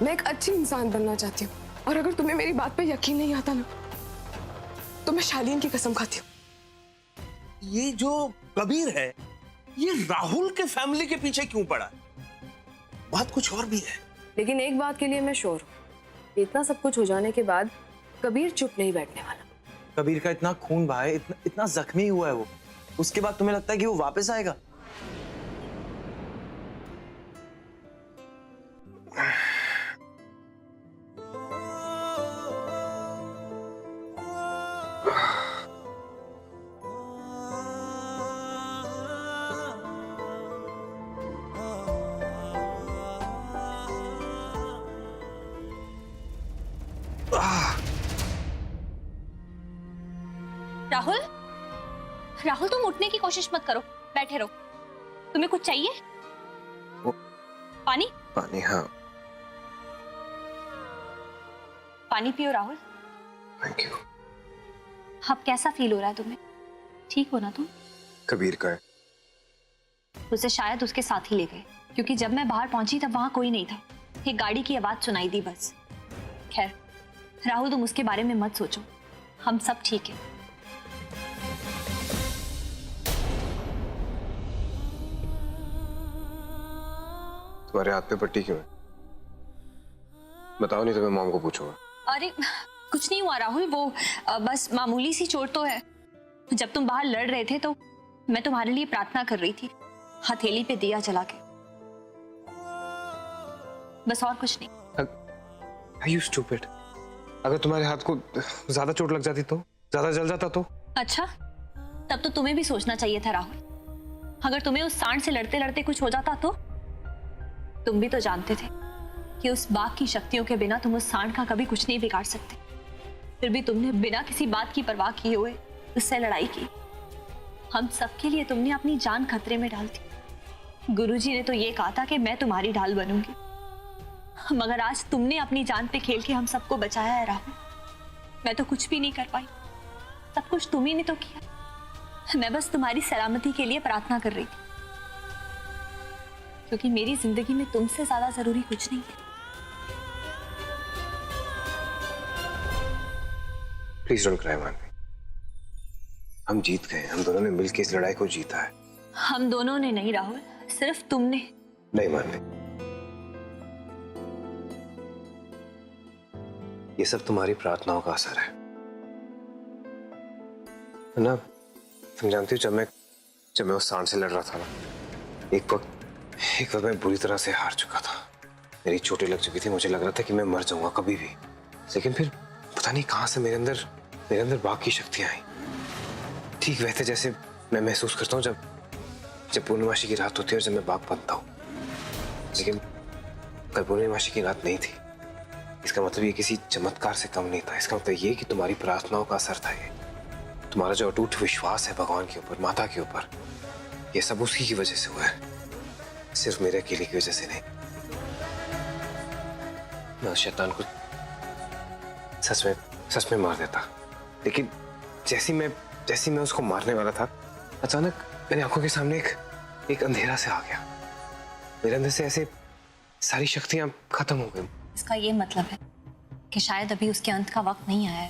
मैं एक अच्छी इंसान बनना चाहती हूँ, और अगर तुम्हें मेरी बात पे यकीन नहीं आता ना, तो मैं शालीन की कसम खाती हूँ। ये जो कबीर है, ये राहुल के फैमिली के पीछे क्यों पड़ा? बात कुछ और भी है। लेकिन एक बात के लिए मैं श्योर हूँ, इतना सब कुछ हो जाने के बाद कबीर चुप नहीं बैठने वाला। कबीर का इतना खून बहा है, इतना जख्मी हुआ है वो, उसके बाद तुम्हें लगता है कि वो वापस आएगा? राहुल, राहुल तुम उठने की कोशिश मत करो, बैठे रहो। तुम्हें कुछ चाहिए? पानी? पानी, हाँ। पानी पियो राहुल। Thank you. अब कैसा फील हो रहा है तुम्हें? ठीक हो ना तुम? कबीर का है। उसे शायद उसके साथ ही ले गए, क्योंकि जब मैं बाहर पहुंची तब वहां कोई नहीं था। एक गाड़ी की आवाज सुनाई दी बस। खैर राहुल, तुम उसके बारे में मत सोचो, हम सब ठीक है। तुम्हारे हाथ पे पट्टी क्यों है? बताओ, नहीं तो मैं मॉम को पूछूंगा। अरे कुछ नहीं हुआ राहुल, वो बस मामूली सी चोट तो है। जब तुम बाहर लड़ रहे थे तो मैं तुम्हारे लिए प्रार्थना कर रही थी, हथेली पे दिया जला के, बस और कुछ नहीं। Are you stupid? अगर तुम्हारे हाथ को ज्यादा चोट लग जाती तो, ज्यादा जल जाता तो? अच्छा, तब तो तुम्हें भी सोचना चाहिए था राहुल। अगर तुम्हें उस सांड से लड़ते लड़ते कुछ हो जाता तो? तुम भी तो जानते थे कि उस बाघ की शक्तियों के बिना तुम उस सांड का कभी कुछ नहीं बिगाड़ सकते। फिर भी तुमने बिना किसी बात की परवाह किए हुए उससे लड़ाई की। हम सबके लिए तुमने अपनी जान खतरे में डाल दी। गुरुजी ने तो ये कहा था कि मैं तुम्हारी ढाल बनूंगी, मगर आज तुमने अपनी जान पे खेल के हम सबको बचाया है राहुल। मैं तो कुछ भी नहीं कर पाई, सब कुछ तुम ही ने तो किया। मैं बस तुम्हारी सलामती के लिए प्रार्थना कर रही थी, क्योंकि मेरी जिंदगी में तुमसे ज्यादा जरूरी कुछ नहीं है। प्लीज डोंट क्राई मानवी। हम जीत गए, हम दोनों ने मिलकर इस लड़ाई को जीता है। हम दोनों ने नहीं राहुल, सिर्फ तुमने। नहीं मानवी, ये सब तुम्हारी प्रार्थनाओं का असर है ना? तुम जानती हो, जब मैं उस सांड से लड़ रहा था ना, एक वक्त मैं बुरी तरह से हार चुका था। मेरी चोटें लग चुकी थी, मुझे लग रहा था कि मैं मर जाऊंगा कभी भी। लेकिन फिर पता नहीं कहां से मेरे अंदर बाघ की शक्तियां आई, ठीक वैसे जैसे मैं महसूस करता हूँ जब पूर्णिमासी की रात होती है और जब मैं बाघ बनता हूँ। लेकिन कल पूर्णिमासी की रात नहीं थी। इसका मतलब ये किसी चमत्कार से कम नहीं था। इसका मतलब ये कि तुम्हारी प्रार्थनाओं का असर था। ये तुम्हारा जो अटूट विश्वास है भगवान के ऊपर, माता के ऊपर, ये सब उसी की वजह से हुआ है, सिर्फ मेरे अकेले की वजह से नहीं। मैं उस शैतान को सच में मार देता, लेकिन जैसी मैं उसको मारने वाला था, अचानक मेरी आंखों के सामने एक अंधेरा से आ गया। मेरे अंदर से ऐसे सारी शक्तियां खत्म हो गई। इसका ये मतलब है कि शायद अभी उसके अंत का वक्त नहीं आया है।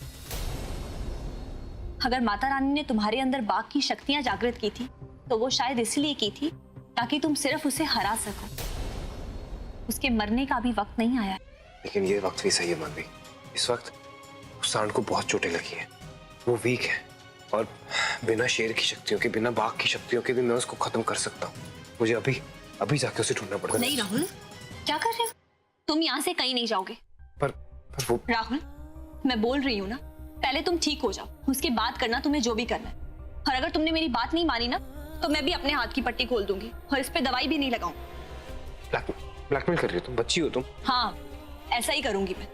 अगर माता रानी ने तुम्हारे अंदर बाघ की शक्तियां जागृत की थी, तो वो शायद इसलिए की थी ताकि तुम सिर्फ उसे हरा सको। उसके मरने का अभी वक्त नहीं आया है। लेकिन ये वक्त भी सही है मानवी। इस वक्त उस सांड को बहुत चोटें लगी हैं, वो वीक है, और बिना शेर की शक्तियों के, बिना बाघ की शक्तियों के भी मैं उसको खत्म कर सकता हूँ। मुझे अभी जाके उसे ढूंढना पड़ेगा। नहीं राहुल, क्या कर रहे हो तुम? यहाँ से कहीं नहीं जाओगे। पर वो राहुल, मैं बोल रही हूँ ना, पहले तुम ठीक हो जाओ, उसके बाद करना तुम्हें जो भी करना है। और अगर तुमने मेरी बात नहीं मानी ना, तो मैं भी अपने हाथ की पट्टी खोल दूंगी और इस पे दवाई भी नहीं लगाऊं। ब्लैकमेल कर रही हो तुम? बच्ची हो तुम। हाँ, ऐसा ही करूंगी मैं।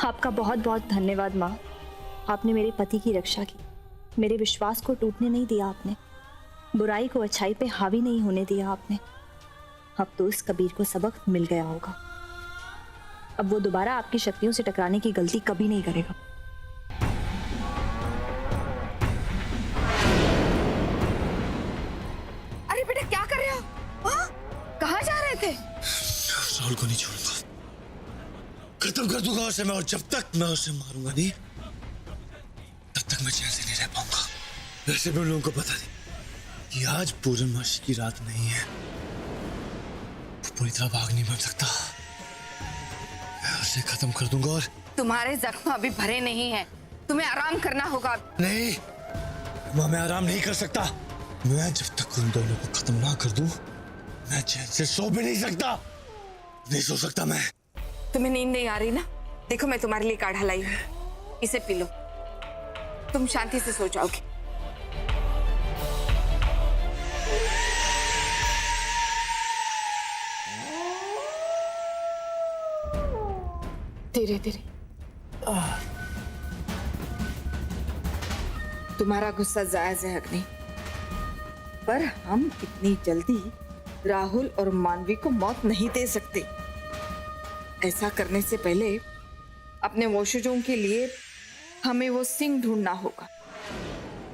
आपका बहुत बहुत धन्यवाद माँ। आपने मेरे पति की रक्षा की, मेरे विश्वास को टूटने नहीं दिया आपने, बुराई को अच्छाई पे हावी नहीं होने दिया आपने। अब तो इस कबीर को सबक मिल गया होगा। अब वो दोबारा आपकी शक्तियों से टकराने की गलती कभी नहीं करेगा। अरे बेटा क्या कर रहे हो? बात है? राहुल को नहीं छोड़ूंगा, खत्म कर दूंगा उसे मैं, और जब तक मैं उसे मारूंगा नहीं तब तक मैं चैन से नहीं रह पाऊंगा। वैसे भी उन लोगों को पता नहीं कि आज पूर्णमासी की रात नहीं है, वो पूरी तरह भाग नहीं बन सकता। मैं उसे खत्म कर दूंगा। और तुम्हारे जख्म अभी भरे नहीं हैं, तुम्हें आराम करना होगा। नहीं माँ, मैं आराम नहीं कर सकता। मैं जब तक उन दोनों को खत्म ना कर दूं मैं चैन से सो भी नहीं सकता, नहीं सो सकता मैं। तुम्हें नींद नहीं आ रही ना? देखो मैं तुम्हारे लिए काढ़ा लाई हूँ, इसे पी लो, तुम शांति से सो जाओगे। धीरे धीरे। तुम्हारा गुस्सा जायज है अग्नि, पर हम इतनी जल्दी राहुल और मानवी को मौत नहीं दे सकते। ऐसा करने से पहले अपने वंशजों के लिए हमें वो सिंह ढूंढना होगा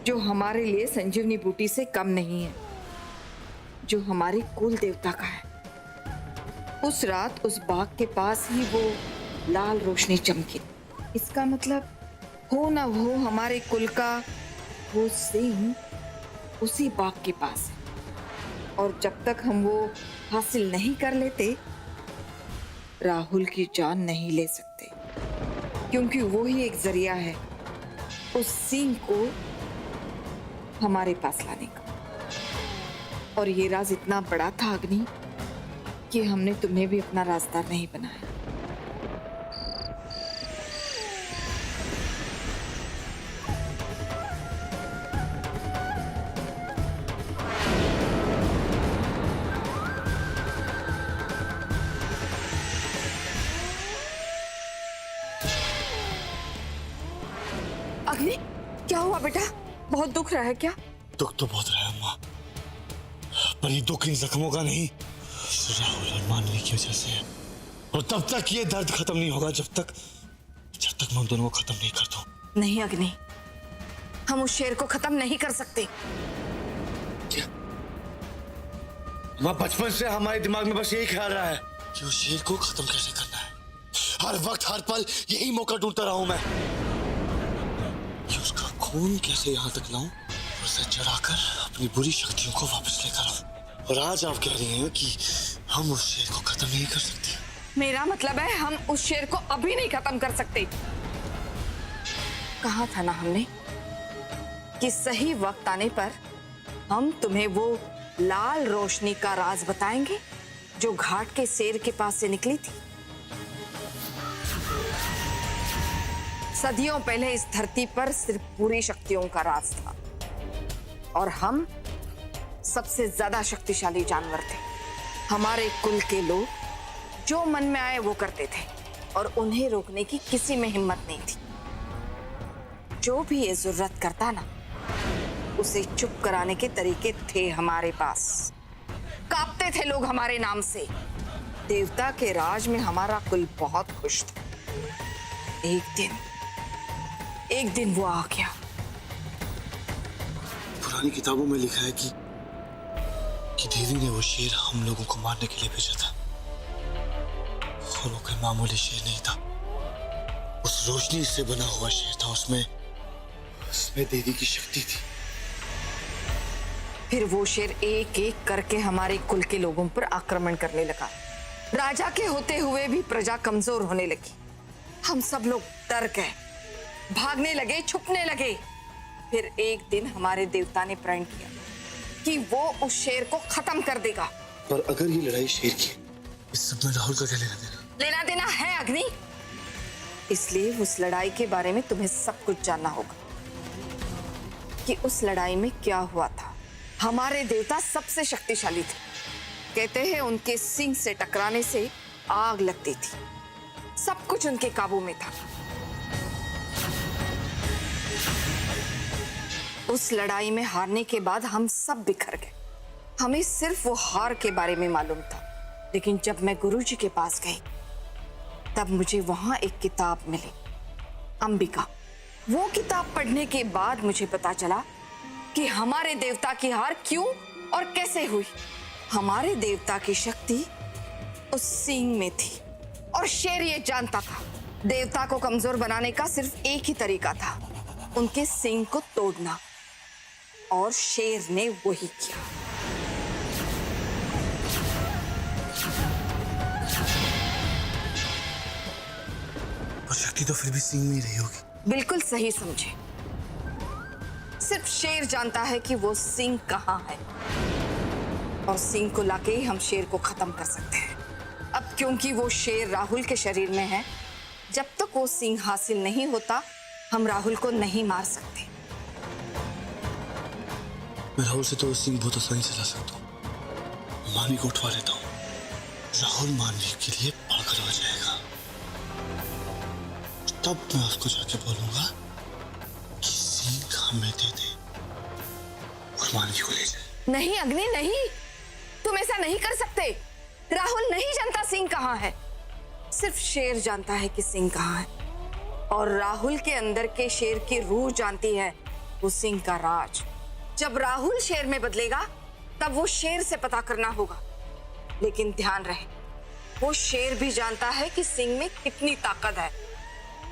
जो हमारे लिए संजीवनी बूटी से कम नहीं है, जो हमारे कुल देवता का है। उस रात उस बाग के पास ही वो लाल रोशनी चमकी। इसका मतलब हो ना हो हमारे कुल का वो सिंह उसी बाग के पास है, और जब तक हम वो हासिल नहीं कर लेते राहुल की जान नहीं ले सकते, क्योंकि वो ही एक जरिया है उस सिंह को हमारे पास लाने का। और ये राज इतना बड़ा था अग्नि कि हमने तुम्हें भी अपना राजदार नहीं बनाया। अग्नि, क्या हुआ बेटा? बहुत दुख रहा है क्या? दुख तो बहुत रहा है माँ, पर ये दुख इन जख्मों का नहीं, राहुल और मानवी की वजह से है। और तब तक ये दर्द खत्म नहीं होगा जब तक मैं उन दोनों को खत्म नहीं कर दूं। नहीं अग्नि, हम उस शेर को खत्म नहीं कर सकते। क्या माँ, बचपन से हमारे दिमाग में बस यही ख्याल रहा है कि उस शेर को खत्म कैसे करना है। हर वक्त हर पल यही मौका ढूंढता रहा हूं मैं कि उसका खून कैसे यहाँ तक लाऊं, उसे चढ़ाकर अपनी बुरी शक्तियों को वापस लेकर आऊं। और आज आप कह रही हैं कि हम उस शेर को खत्म नहीं कर सकते। मेरा मतलब है हम उस शेर को अभी नहीं खत्म कर सकते। कहा था ना हमने कि सही वक्त आने पर हम तुम्हें वो लाल रोशनी का राज बताएंगे जो घाट के शेर के पास से निकली थी। सदियों पहले इस धरती पर सिर्फ पूरी शक्तियों का राज था, और हम सबसे ज्यादा शक्तिशाली जानवर थे। हमारे कुल के लोग जो मन में आए वो करते थे, और उन्हें रोकने की किसी में हिम्मत नहीं थी। जो भी ये जरूरत करता ना, उसे चुप कराने के तरीके थे हमारे पास। कांपते थे लोग हमारे नाम से। देवता के राज में हमारा कुल बहुत खुश था। एक दिन वो आ गया। पुरानी किताबों में लिखा है कि देवी ने वो शेर हम लोगों को मारने के लिए भेजा था, और वो कोई मामूली शेर नहीं था। उस रोशनी से बना हुआ शेर था, उसमें देवी की शक्ति थी। फिर वो शेर एक एक करके हमारे कुल के लोगों पर आक्रमण करने लगा। राजा के होते हुए भी प्रजा कमजोर होने लगी। हम सब लोग डर गए, भागने लगे, छुपने लगे। फिर एक दिन हमारे देवता ने प्रण किया कि वो उस शेर को खत्म कर देगा। पर अगर ये लड़ाई शेर की, इस सब में राहुल का क्या लेना देना? लेना देना है अग्नि, इसलिए उस लड़ाई के बारे में तुम्हें सब कुछ जानना होगा कि उस लड़ाई में क्या हुआ था। हमारे देवता सबसे शक्तिशाली थे। कहते हैं उनके सिंह से टकराने से आग लगती थी। सब कुछ उनके काबू में था। उस लड़ाई में हारने के बाद हम सब बिखर गए। हमें सिर्फ वो हार के बारे में मालूम था। लेकिन जब मैं गुरुजी के पास गई, तब मुझे वहां एक किताब मिली, अंबिका। वो किताब पढ़ने के बाद मुझे पता चला कि हमारे देवता की हार क्यों और कैसे हुई। हमारे देवता की शक्ति उस सींग में थी और शेर ये जानता था देवता को कमजोर बनाने का सिर्फ एक ही तरीका था, उनके सींग को तोड़ना, और शेर ने वही किया। और शक्ति तो फिर भी सींग में ही रही होगी। बिल्कुल सही समझे। सिर्फ शेर जानता है कि वो सींग कहाँ है, और सींग को लाके ही हम शेर को खत्म कर सकते हैं। अब क्योंकि वो शेर राहुल के शरीर में है, जब तक वो सींग हासिल नहीं होता हम राहुल को नहीं मार सकते। मैं राहुल से तो सींग बहुत आसानी से ला सकता हूँ। मानवी को उठवा लेता हूँ। राहुल मानवी के लिए पागल हो जाएगा। तब मैं उसको जाके बोलूंगा कि सींग हमें दे दे और मानवी को ले जाए। नहीं अग्नि नहीं, तुम ऐसा नहीं कर सकते। राहुल नहीं जानता सींग कहाँ है, सिर्फ शेर जानता है कि सींग कहाँ है, और राहुल के अंदर के शेर की रूह जानती है वो सींग का राज। जब राहुल शेर में बदलेगा तब वो शेर से पता करना होगा, लेकिन ध्यान रहे वो शेर भी जानता है कि सींग में कितनी ताकत है।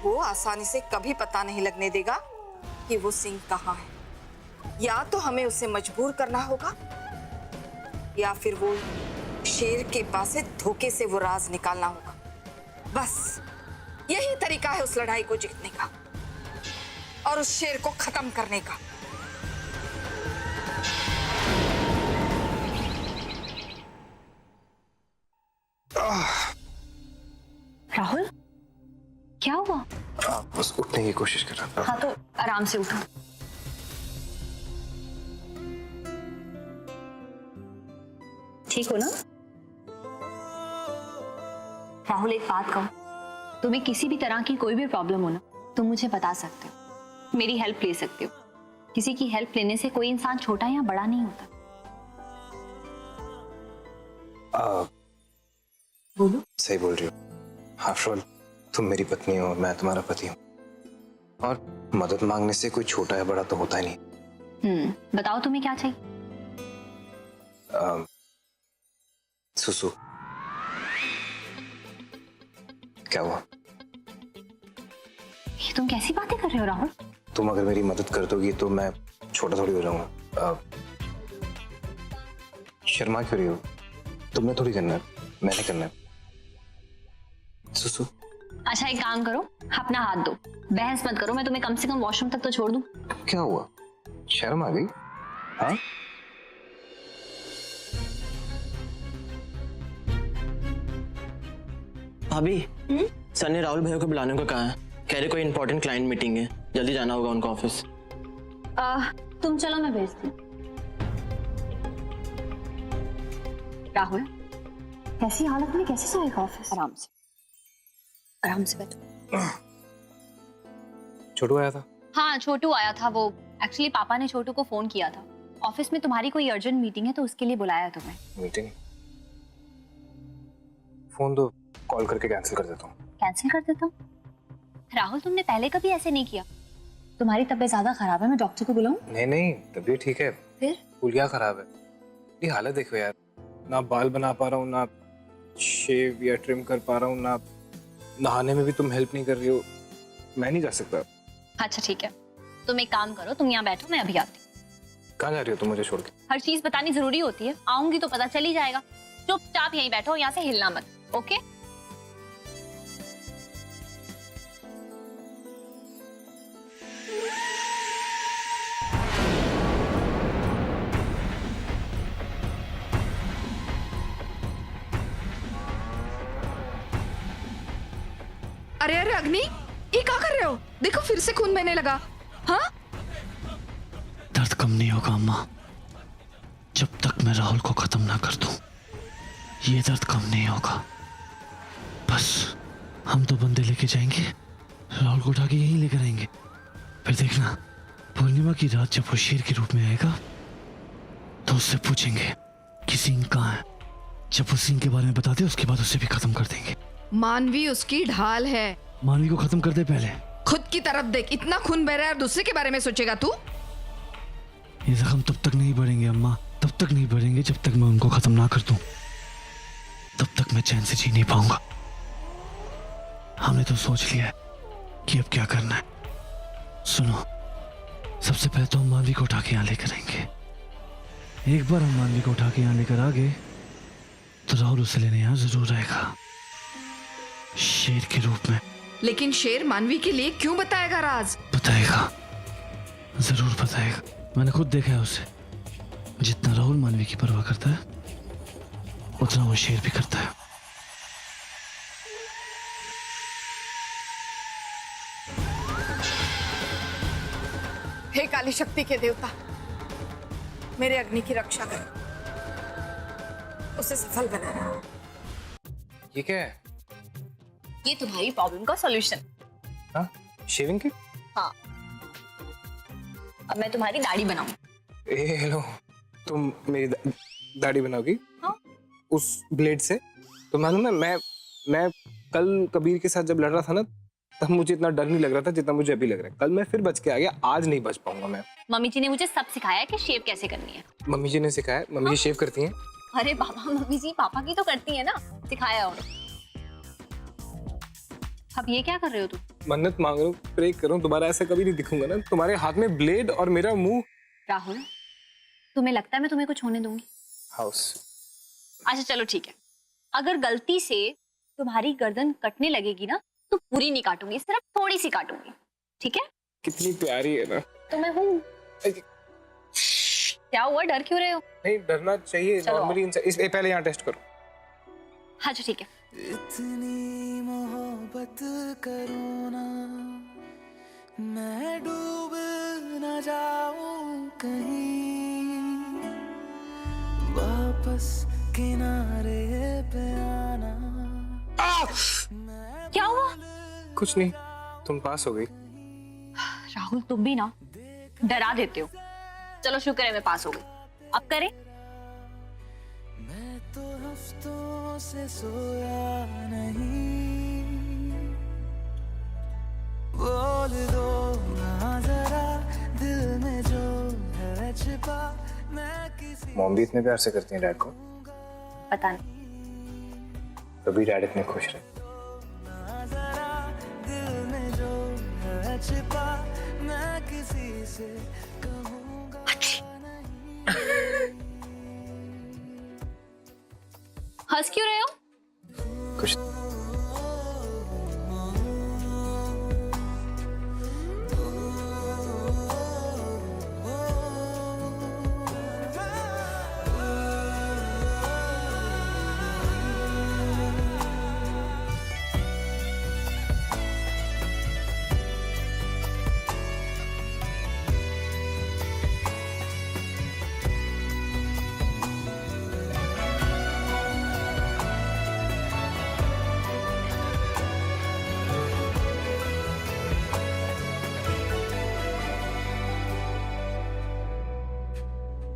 वो आसानी से कभी पता नहीं लगने देगा कि वो सींग कहाँ है। या तो हमें उसे मजबूर करना होगा, या फिर वो शेर के पास से धोखे से वो राज निकालना होगा। बस यही तरीका है उस लड़ाई को जीतने का और उस शेर को खत्म करने का। राहुल, क्या हुआ? बस उठने की कोशिश कर रहा था। हाँ तो आराम से उठो। ठीक हो ना? राहुल, एक बात कहूं, तुम्हें किसी भी तरह की कोई भी प्रॉब्लम हो ना, तुम मुझे बता सकते हो, मेरी हेल्प ले सकते हो। किसी की हेल्प लेने से कोई इंसान छोटा या बड़ा नहीं होता। बोलो। सही बोल रही हो। आफ्टर ऑल तुम मेरी पत्नी हो और मैं तुम्हारा पति हूँ, और मदद मांगने से कोई छोटा या बड़ा तो होता ही नहीं। बताओ तुम्हें क्या चाहिए? सुसु। क्या हुआ? ये तुम कैसी बातें कर रहे हो राहुल? तुम अगर मेरी मदद कर दोगी तो मैं छोटा थोड़ी हो जाऊंगा। शर्मा क्यों रही हो? तुमने थोड़ी करना है, मैंने करना है। सुसु। अच्छा एक काम करो, अपना हाथ दो, बहस मत करो। मैं तुम्हें कम से कम वॉशरूम तक तो छोड़ दूं। क्या हुआ? शर्म आ गई? हाँ? भाभी, सर ने राहुल भैया को बुलाने को कहा है। कह रहे कोई इंपॉर्टेंट क्लाइंट मीटिंग है, जल्दी जाना होगा उनको ऑफिस। तुम चलो, मैं भेजती हूँ। राहुल, कैसी हालत में कैसे जाएगा ऑफिस? आराम से, आराम से बैठो। छोटू आया था? हाँ, छोटू आया था। वो एक्चुअली पापा ने छोटू को फोन किया था, ऑफिस में तुम्हारी कोई अर्जेंट मीटिंग है तो उसके लिए बुलाया तुम्हें। मीटिंग? फोन दो, कॉल करके कैंसिल कर देता हूँ। कैंसिल कर देता हूँ? राहुल, तुमने पहले कभी ऐसे नहीं किया। तुम्हारी तबीयत ज्यादा खराब है, मैं डॉक्टर को बुलाऊं? नहीं नहीं, तबीयत ठीक है। फिर पुलिया खराब है। ये हालत देखो यार, ना बाल बना पा रहा हूँ, ना शेव या ट्रिम कर पा रहा हूँ, ना नहाने में भी तुम हेल्प नहीं कर रही हो। मैं नहीं जा सकता। अच्छा ठीक है, तुम एक काम करो, तुम यहाँ बैठो, मैं अभी आती हूँ। कहाँ जा रही हो तुम मुझे छोड़ के? हर चीज बतानी जरूरी होती है, आऊंगी तो पता चल ही जाएगा। चुपचाप यहीं बैठो, यहाँ से हिलना मत, ओके? अरे अरे अग्नि, ये क्या कर रहे हो? देखो फिर से खून बहने लगा। हाँ? दर्द कम नहीं होगा अम्मा, जब तक मैं राहुल को खत्म ना कर दूं। ये दर्द कम नहीं होगा। बस हम तो बंदे लेके जाएंगे, राहुल को उठा के यहीं लेकर आएंगे। फिर देखना, पूर्णिमा की रात जब वो शेर के रूप में आएगा तो उससे पूछेंगे कि सिंह कहाँ है। जब वो सिंह के बारे में बता दे, उसके बाद उसे भी खत्म कर देंगे। मानवी उसकी ढाल है। मानवी को खत्म कर दे पहले। खुद की तरफ देख, इतना खून बह रहा है और दूसरे के बारे में सोचेगा तू? ये जख्म तब तक नहीं बढ़ेंगे अम्मा, तब तक नहीं बढ़ेंगे जब तक मैं उनको खत्म ना कर दूं। तब तक मैं चैन से जी नहीं पाऊंगा। हमने तो सोच लिया है कि अब क्या करना है। सुनो, सबसे पहले तो हम मानवी को उठा के यहाँ लेकर आएंगे। एक बार हम मानवी को उठा के यहाँ लेकर आ गए तो राहुल उसे लेने यहाँ जरूर आएगा, शेर के रूप में। लेकिन शेर मानवी के लिए क्यों बताएगा राज? बताएगा, जरूर बताएगा। मैंने खुद देखा है उसे। जितना राहुल मानवी की परवाह करता है उतना वो शेर भी करता है। हे काली शक्ति के देवता, मेरे अग्नि की रक्षा कर, उसे सफल बनाना। ये क्या है? ये तुम्हारी प्रॉब्लम का सॉल्यूशन। हाँ, शेविंग की? हाँ, अब मैं तुम्हारी दाढ़ी बनाऊं। हेलो, तुम मेरी दाढ़ी बनाओगी? हाँ। उस ब्लेड से? तो मालूम है, मैं कल कबीर के साथ जब लड़ रहा था ना, तब मुझे इतना डर नहीं लग रहा था जितना मुझे अभी लग रहा है। कल मैं फिर बच के आ गया, आज नहीं बच पाऊंगा मैं। मम्मी जी ने मुझे सब सिखाया कि शेव कैसे करनी है। मम्मी जी ने सिखाया? मम्मी जी शेव करती हैं? अरे बाबा, मम्मी जी पापा की तो करती है ना, सिखाया उन्होंने। अब ये क्या कर रहे हो तुम? मन्नत मांग रहा हूँ, प्रे कर रहा हूँ, दोबारा ऐसा कभी नहीं दिखूंगा ना। तुम्हारे हाथ में ब्लेड और मेरा मुंह। राहुल, तुम्हें लगता है मैं तुम्हें कुछ होने दूंगी? हाउस। अच्छा चलो ठीक है, अगर गलती से तुम्हारी गर्दन कटने लगेगी ना तो पूरी नहीं काटूंगी, सिर्फ थोड़ी सी काटूंगी, ठीक है? कितनी प्यारी है ना। तो मैं हूँ। क्या हुआ, डर क्यों रहे हो? नहीं, डरना चाहिए नॉर्मली। इस पहले यहाँ टेस्ट करो। हाँ जी ठीक है। इतनी मोहब्बत करो ना, मैं डूब न जाऊं कहीं, वापस किनारे पे आना। क्या हुआ? कुछ नहीं, तुम पास हो गई। राहुल, तुम भी ना डरा देते हो। चलो शुक्र है मैं पास हो गई। अब करें? मैं तो हफ्तों से सोया नहीं, बोल दो ना जरा दिल में जो है छिपा। मैं किसी मॉम भी इतने प्यार से करती हैं डैड को? पता नहीं। कभी डैड इतने खुश रहे। ना जरा दिल में जो है छिपा, मैं किसी से कहूँगा नहीं। हंस क्यों रहे हो? कुछ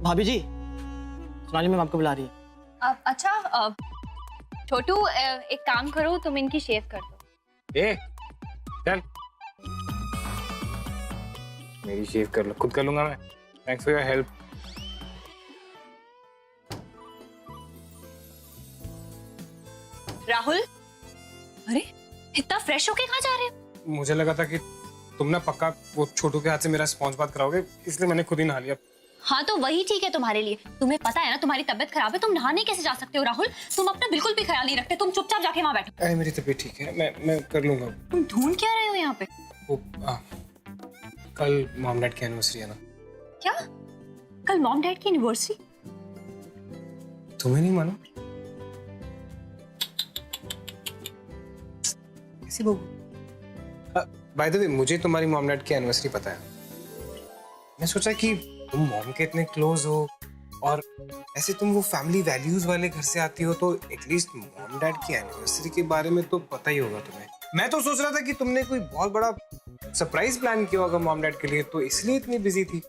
भाभी जी, सोनाली मैम आपको बुला रही है। अच्छा छोटू, एक काम करो, तुम इनकी शेव कर दो। ए, चल मेरी शेव कर लो, खुद कर लूंगा मैं। Thanks for your help. Rahul, अरे इतना फ्रेश होके कहाँ जा रहे हो? मुझे लगा था कि तुम ना पक्का वो छोटू के हाथ से मेरा स्पॉन्ज बात कराओगे, इसलिए मैंने खुद ही नहा लिया। हाँ तो वही ठीक है तुम्हारे लिए। तुम्हें पता है ना तुम्हारी तबीयत खराब है, तुम नहाने कैसे जा सकते हो? राहुल, तुम अपना बिल्कुल भी ख्याल नहीं रखते, तुम चुपचाप जाके वहाँ बैठो। अरे मेरी तबीयत ठीक है, मैं कर लूंगा। तुम ढूंढ क्या रहे हो यहाँ पे? वो कल मॉम डैड की एनिवर्सरी है ना। क्या? कल मॉम डैड की एनिवर्सरी? तुम्हें नहीं मालूम? कैसे वो? बाय द वे, मुझे तुम्हारी मॉम डैड की एनिवर्सरी पता है। मैं सोचा कि तुम मॉम के इतने क्लोज हो और ऐसे तुम वो फैमिली वैल्यूज वाले घर से आती हो, तो एटलीस्ट मॉम डैड की एनिवर्सरी के बारे में तो पता ही होगा तुम्हें। मैं तो सोच रहा था कि तुमने कोई बहुत बड़ा सरप्राइज प्लान किया होगा मॉम डैड के लिए, तो इसलिए इतनी बिजी थी।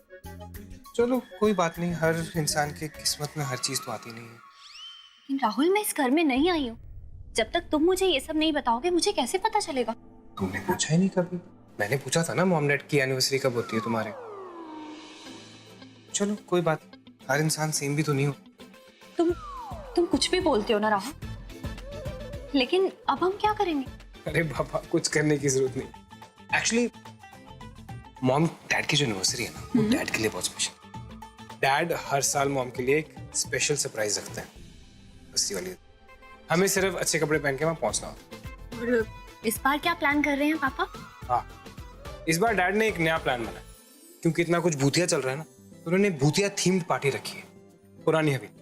चलो कोई बात नहीं, हर इंसान की किस्मत में हर चीज तो आती नहीं है। लेकिन राहुल, मैं इस घर में नहीं आई हूँ। जब तक तुम मुझे ये सब नहीं बताओगे मुझे कैसे पता चलेगा? तुमने पूछा ही नहीं कभी। मैंने पूछा था ना मॉम डैड की एनिवर्सरी कब होती है तुम्हारे। चलो कोई बात, हर इंसान सेम भी तो नहीं हो। तुम कुछ भी बोलते हो ना राहुल। लेकिन अब हम क्या करेंगे? अरे पापा, कुछ करने की जरूरत नहीं। एक्चुअली मॉम डैड की जो एनिवर्सरी है ना, वो डैड के लिए बहुत स्पेशल। डैड हर साल मॉम के लिए एक स्पेशल सरप्राइज रखते हैं, बस्ती वाली। हमें सिर्फ अच्छे कपड़े पहन के वहाँ पहुँचना होता। और इस बार क्या प्लान कर रहे हैं पापा? हाँ, इस बार डैड ने एक नया प्लान बनाया, क्योंकि इतना कुछ भूतिया चल रहा है ना, तो उन्होंने भूतिया थीम्ड पार्टी रखी है, पुरानी हवेली।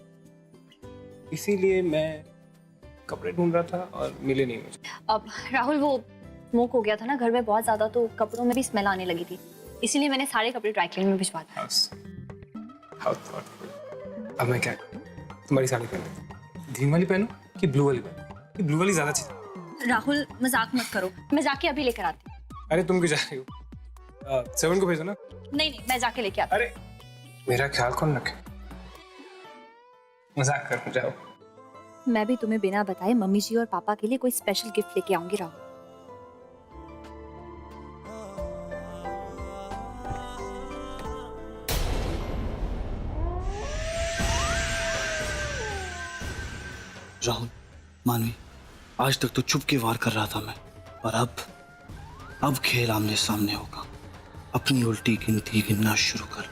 इसीलिए मैं कपड़े ढूंढ रहा था और मिले नहीं मुझे। अब राहुल, वो स्मोक हो गया था ना घर में बहुत ज्यादा, तो कपड़ों में भी स्मेल आने लगी थी, इसीलिए मैंने सारे कपड़े ड्राई क्लीन में भिजवा दिए। How thoughtful। अब मैं क्या तुम्हारी साड़ी पहनूं? ग्रीन वाली पहनूं कि ब्लू वाली पहनूं? कि ब्लू वाली ज्यादा अच्छी थी। राहुल, मजाक मत करो, मैं जाके अभी लेकर आती हूँ। अरे तुम क्यों जा रही हो? सेवन को भेजो ना। नहीं, मैं जाके लेके आती हूँ। अरे मेरा ख्याल कौन रखे? मजाक कर जाओ। मैं भी तुम्हें बिना बताए मम्मी जी और पापा के लिए कोई स्पेशल गिफ्ट लेके आऊंगी राहुल। राहुल, मानवी, आज तक तो चुप के वार कर रहा था मैं, और अब खेल आमने सामने होगा। अपनी उल्टी गिनती गिनना शुरू कर।